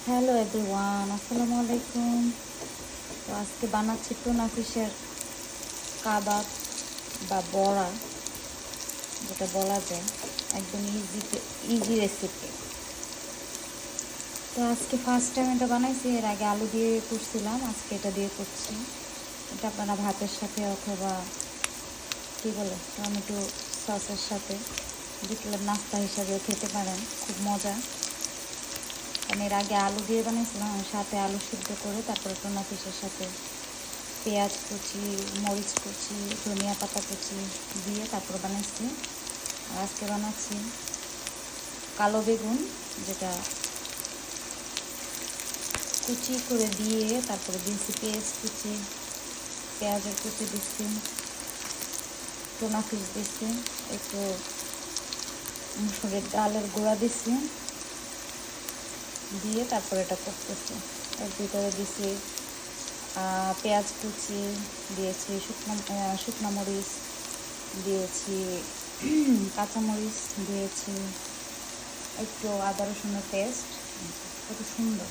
Hello everyone, আসসালামু আলাইকুম। তো আজকে বানাচ্ছি টুনা ফিশের কাবাব বা বড়া, যেটা বলা যায় একদম ইজি রেসিপি। তো আজকে ফার্স্ট টাইম এটা বানাইছি। এর আগে আলু দিয়ে করছিলাম, আজকে এটা দিয়ে করছি। এটা আপনারা ভাতের সাথে অথবা কী বলে টমেটো সসের সাথে বিকেলের নাস্তা হিসাবেও খেতে পারেন, খুব মজা। আমি এর আগে আলু দিয়ে বানিয়েছিলাম, আমি সাথে আলু সিদ্ধ করে তারপরে টুনা ফিশের সাথে পেঁয়াজ কুচি, মরিচ কুচি, ধনিয়া পাতা কুচি দিয়ে তারপর বানাচ্ছি। আর আজকে বানাচ্ছি কালো বেগুন, যেটা কুচি করে দিয়ে তারপরে দিয়েছি পেঁয়াজ কুচি, পেঁয়াজের কুচি দিচ্ছি, টুনা ফিশ দিচ্ছি, একটু মুসুরের ডালের গুঁড়া দিচ্ছি, দিয়ে তারপরে এটা করতেছি। এর ভিতরে দিছি পেঁয়াজ কুচি দিয়েছি, শুকনো মরিচ দিয়েছি, কাঁচামরিচ দিয়েছি, একটু আদা রসুনের পেস্ট। কত সুন্দর